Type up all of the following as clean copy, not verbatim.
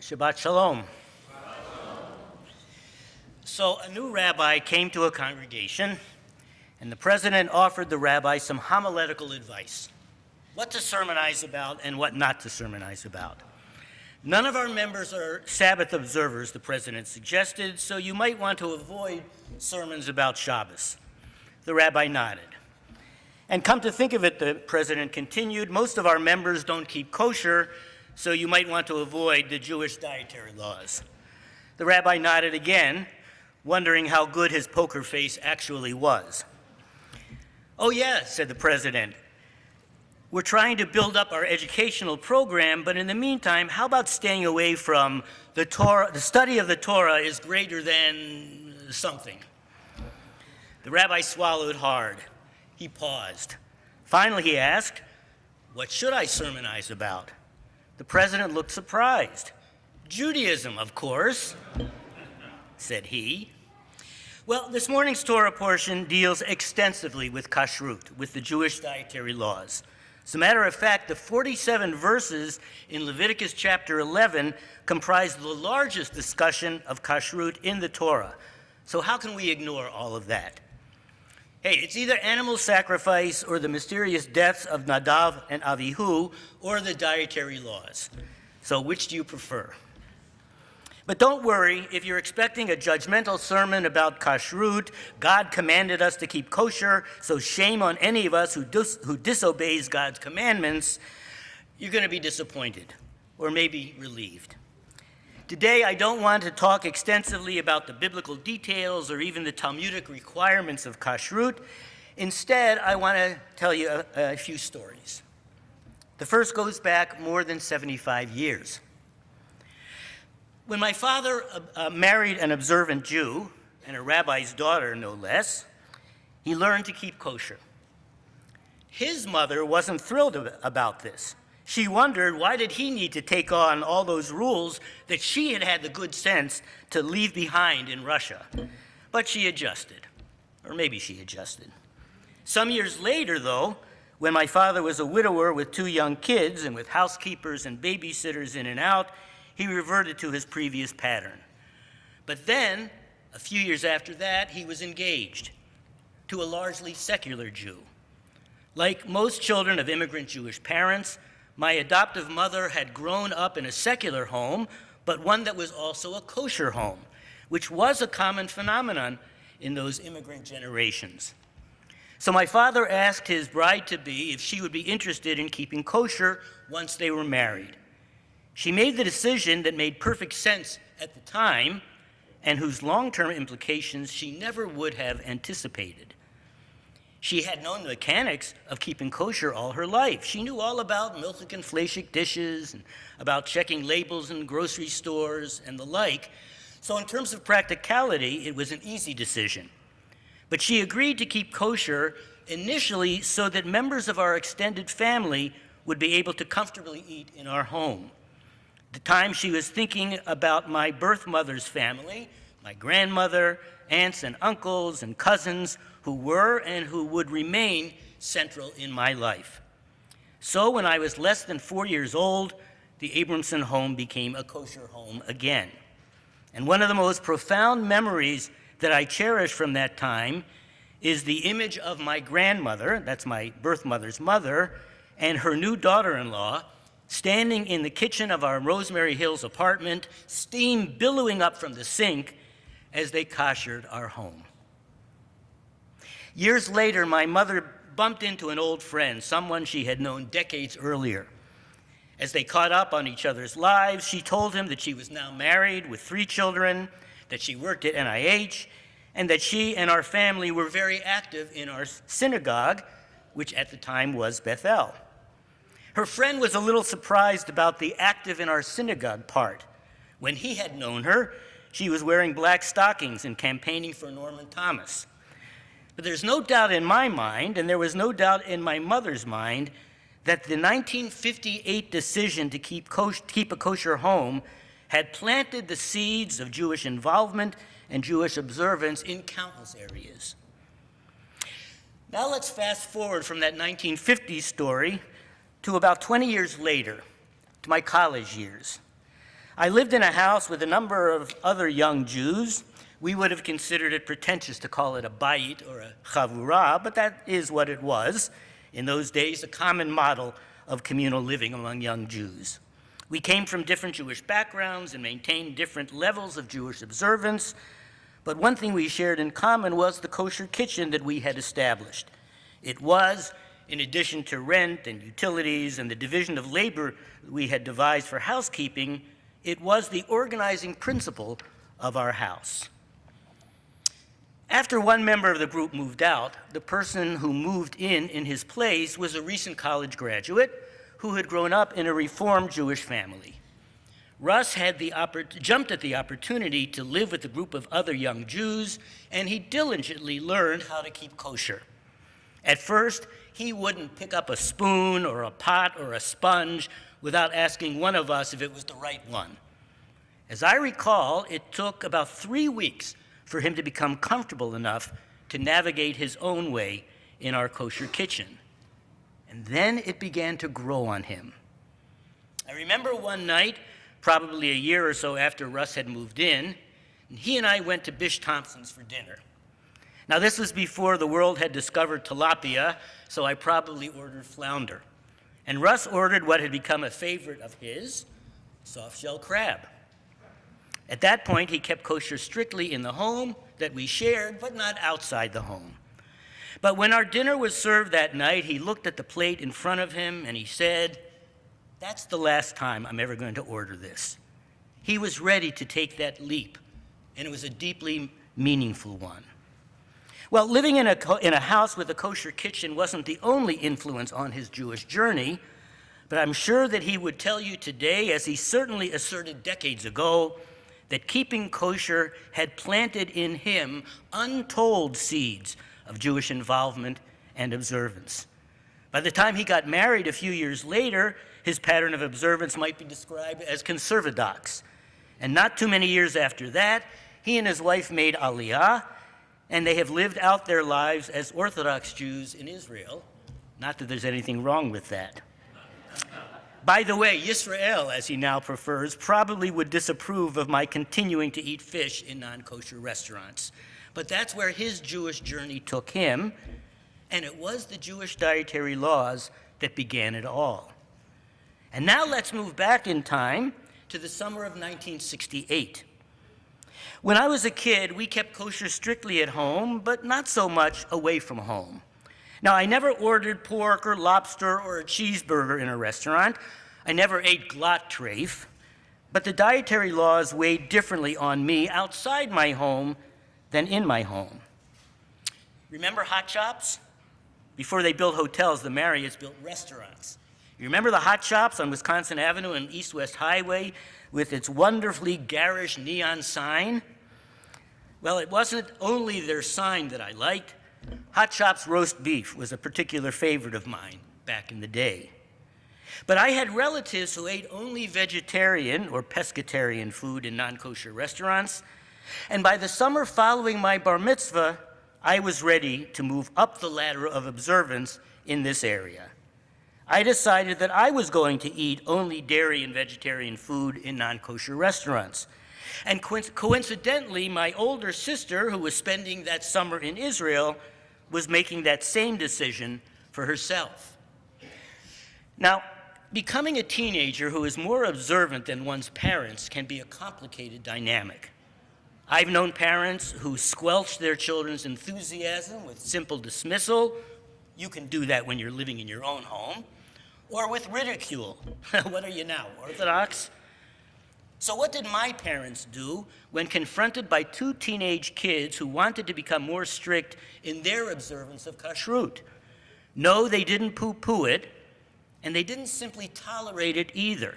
Shabbat Shalom. So a new rabbi came to a congregation, and the president offered the rabbi some homiletical advice, what to sermonize about and what not to sermonize about. None of our members are Sabbath observers, the president suggested, so you might want to avoid sermons about Shabbos. The rabbi nodded. And come to think of it, the president continued, most of our members don't keep kosher, so you might want to avoid the Jewish dietary laws. The rabbi nodded again, wondering how good his poker face actually was. Oh yeah, said the president. We're trying to build up our educational program, but in the meantime, how about staying away from the Torah? The study of the Torah is greater than something. The rabbi swallowed hard. He paused. Finally, he asked, what should I sermonize about? The president looked surprised. Judaism, of course, said he. Well, this morning's Torah portion deals extensively with Kashrut, with the Jewish dietary laws. As a matter of fact, the 47 verses in Leviticus chapter 11 comprise the largest discussion of Kashrut in the Torah. So how can we ignore all of that? Hey, it's either animal sacrifice or the mysterious deaths of Nadav and Avihu or the dietary laws. So which do you prefer? But don't worry, if you're expecting a judgmental sermon about Kashrut, God commanded us to keep kosher, so shame on any of us who disobeys God's commandments, you're going to be disappointed or maybe relieved. Today, I don't want to talk extensively about the biblical details or even the Talmudic requirements of Kashrut. Instead, I want to tell you a few stories. The first goes back more than 75 years. When my father married an observant Jew, and a rabbi's daughter, no less, he learned to keep kosher. His mother wasn't thrilled about this. She wondered, why did he need to take on all those rules that she had had the good sense to leave behind in Russia? But she adjusted, or maybe she adjusted. Some years later, though, when my father was a widower with 2 young kids and with housekeepers and babysitters in and out, he reverted to his previous pattern. But then, a few years after that, he was engaged to a largely secular Jew. Like most children of immigrant Jewish parents, my adoptive mother had grown up in a secular home, but one that was also a kosher home, which was a common phenomenon in those immigrant generations. So my father asked his bride-to-be if she would be interested in keeping kosher once they were married. She made the decision that made perfect sense at the time and whose long-term implications she never would have anticipated. She had known the mechanics of keeping kosher all her life. She knew all about milchik and fleishik dishes and about checking labels in grocery stores and the like. So in terms of practicality, it was an easy decision. But she agreed to keep kosher initially so that members of our extended family would be able to comfortably eat in our home. At the time, she was thinking about my birth mother's family, my grandmother, aunts and uncles and cousins who were and who would remain central in my life. So when I was less than 4 years old, the Abramson home became a kosher home again. And one of the most profound memories that I cherish from that time is the image of my grandmother, that's my birth mother's mother, and her new daughter-in-law standing in the kitchen of our Rosemary Hills apartment, steam billowing up from the sink as they koshered our home. Years later, my mother bumped into an old friend, someone she had known decades earlier. As they caught up on each other's lives, she told him that she was now married with 3 children, that she worked at NIH, and that she and our family were very active in our synagogue, which at the time was Bethel. Her friend was a little surprised about the active in our synagogue part. When he had known her, she was wearing black stockings and campaigning for Norman Thomas. But there's no doubt in my mind, and there was no doubt in my mother's mind, that the 1958 decision to keep a kosher home had planted the seeds of Jewish involvement and Jewish observance in countless areas. Now let's fast forward from that 1950s story to about 20 years later, to my college years. I lived in a house with a number of other young Jews. We would have considered it pretentious to call it a bayit or a chavurah, but that is what it was. In those days, a common model of communal living among young Jews. We came from different Jewish backgrounds and maintained different levels of Jewish observance, but one thing we shared in common was the kosher kitchen that we had established. It was, in addition to rent and utilities and the division of labor we had devised for housekeeping, it was the organizing principle of our house. After one member of the group moved out, the person who moved in his place was a recent college graduate who had grown up in a Reformed Jewish family. Russ had jumped at the opportunity to live with a group of other young Jews, and he diligently learned how to keep kosher. At first, he wouldn't pick up a spoon or a pot or a sponge without asking one of us if it was the right one. As I recall, it took about 3 weeks for him to become comfortable enough to navigate his own way in our kosher kitchen. And then it began to grow on him. I remember one night, probably a year or so after Russ had moved in, and he and I went to Bish Thompson's for dinner. Now, this was before the world had discovered tilapia, so I probably ordered flounder. And Russ ordered what had become a favorite of his, soft-shell crab. At that point, he kept kosher strictly in the home that we shared, but not outside the home. But when our dinner was served that night, he looked at the plate in front of him and he said, "That's the last time I'm ever going to order this." He was ready to take that leap, and it was a deeply meaningful one. Well, living in a house with a kosher kitchen wasn't the only influence on his Jewish journey, but I'm sure that he would tell you today, as he certainly asserted decades ago, that keeping kosher had planted in him untold seeds of Jewish involvement and observance. By the time he got married a few years later, his pattern of observance might be described as conservadox. And not too many years after that, he and his wife made Aliyah, and they have lived out their lives as Orthodox Jews in Israel. Not that there's anything wrong with that. By the way, Yisrael, as he now prefers, probably would disapprove of my continuing to eat fish in non-kosher restaurants. But that's where his Jewish journey took him, and it was the Jewish dietary laws that began it all. And now let's move back in time to the summer of 1968. When I was a kid, we kept kosher strictly at home, but not so much away from home. Now, I never ordered pork or lobster or a cheeseburger in a restaurant. I never ate glatt treif, but the dietary laws weighed differently on me outside my home than in my home. Remember Hot Shops? Before they built hotels, the Marriotts built restaurants. You remember the Hot Shops on Wisconsin Avenue and East-West Highway with its wonderfully garish neon sign? Well, it wasn't only their sign that I liked. Hot Shops roast beef was a particular favorite of mine back in the day. But I had relatives who ate only vegetarian or pescatarian food in non-kosher restaurants, and by the summer following my bar mitzvah, I was ready to move up the ladder of observance in this area. I decided that I was going to eat only dairy and vegetarian food in non-kosher restaurants. And coincidentally, my older sister, who was spending that summer in Israel, was making that same decision for herself. Now, becoming a teenager who is more observant than one's parents can be a complicated dynamic. I've known parents who squelch their children's enthusiasm with simple dismissal. You can do that when you're living in your own home. Or with ridicule. What are you now, Orthodox? So what did my parents do when confronted by 2 teenage kids who wanted to become more strict in their observance of Kashrut? No, they didn't poo-poo it, and they didn't simply tolerate it either.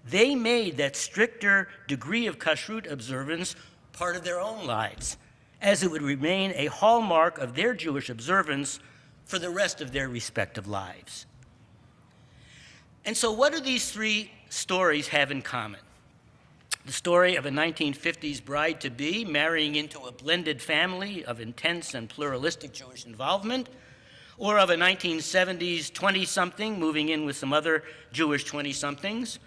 They made that stricter degree of Kashrut observance part of their own lives, as it would remain a hallmark of their Jewish observance for the rest of their respective lives. And so what do these 3 stories have in common? The story of a 1950s bride-to-be marrying into a blended family of intense and pluralistic Jewish involvement, or of a 1970s 20-something moving in with some other Jewish 20-somethings,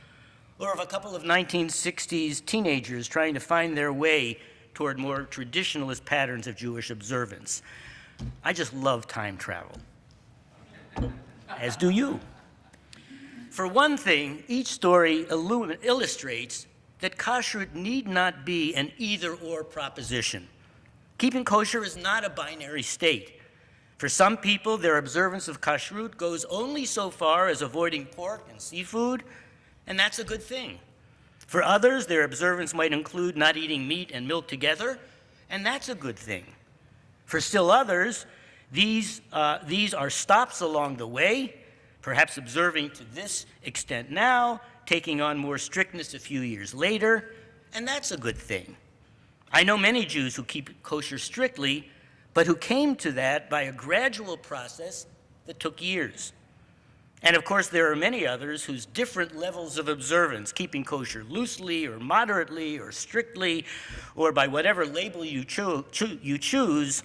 or of a couple of 1960s teenagers trying to find their way toward more traditionalist patterns of Jewish observance. I just love time travel, as do you. For one thing, each story illustrates that kashrut need not be an either-or proposition. Keeping kosher is not a binary state. For some people, their observance of kashrut goes only so far as avoiding pork and seafood, and that's a good thing. For others, their observance might include not eating meat and milk together, and that's a good thing. For still others, these are stops along the way, perhaps observing to this extent now, taking on more strictness a few years later, and that's a good thing. I know many Jews who keep kosher strictly, but who came to that by a gradual process that took years. And of course, there are many others whose different levels of observance, keeping kosher loosely or moderately or strictly, or by whatever label you choose,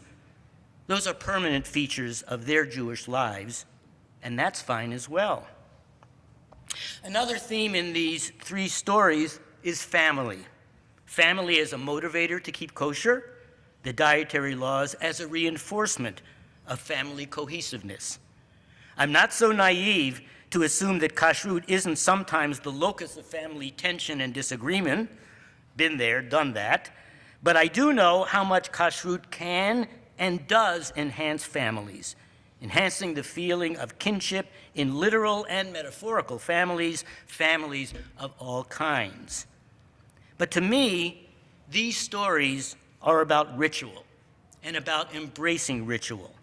those are permanent features of their Jewish lives, and that's fine as well. Another theme in these three stories is family. Family as a motivator to keep kosher, the dietary laws as a reinforcement of family cohesiveness. I'm not so naive to assume that kashrut isn't sometimes the locus of family tension and disagreement. Been there, done that. But I do know how much kashrut can and does enhance families, enhancing the feeling of kinship in literal and metaphorical families, families of all kinds. But to me, these stories are about ritual and about embracing ritual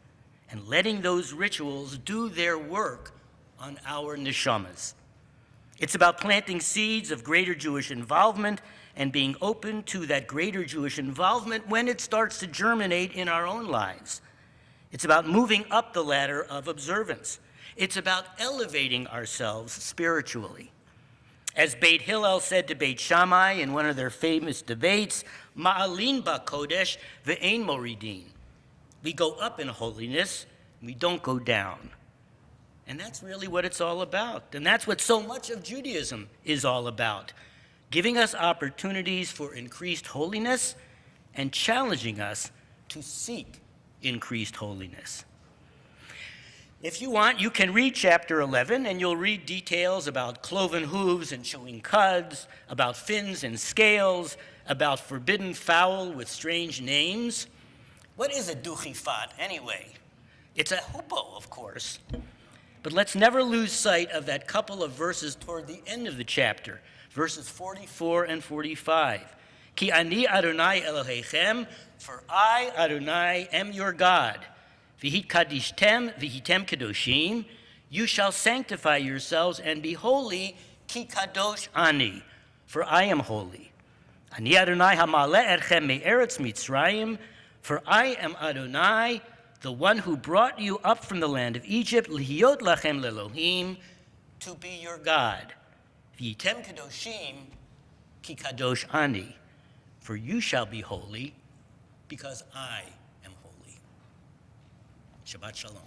and letting those rituals do their work on our neshamas. It's about planting seeds of greater Jewish involvement and being open to that greater Jewish involvement when it starts to germinate in our own lives. It's about moving up the ladder of observance. It's about elevating ourselves spiritually. As Beit Hillel said to Beit Shammai in one of their famous debates, Ma'alin ba kodesh ve'ein moridin. We go up in holiness, we don't go down. And that's really what it's all about. And that's what so much of Judaism is all about. Giving us opportunities for increased holiness and challenging us to seek increased holiness. If you want, you can read chapter 11, and you'll read details about cloven hooves and chewing cuds, about fins and scales, about forbidden fowl with strange names. What is a duchifat, anyway? It's a hoopoe, of course. But let's never lose sight of that couple of verses toward the end of the chapter, verses 44 and 45. Ki ani Adonai Elohechem, for I, Adonai, am your God. V'hit kadishtem, v'hitem kadoshim. You shall sanctify yourselves and be holy, ki kadosh ani, for I am holy. Ani Adonai hamaleh etchem me'eretz Mitzrayim, for I am Adonai, the one who brought you up from the land of Egypt, lihiyot lachem lelohim, to be your God. V'hitem kadoshim, ki kadosh ani, for you shall be holy, because I am holy. Shabbat Shalom.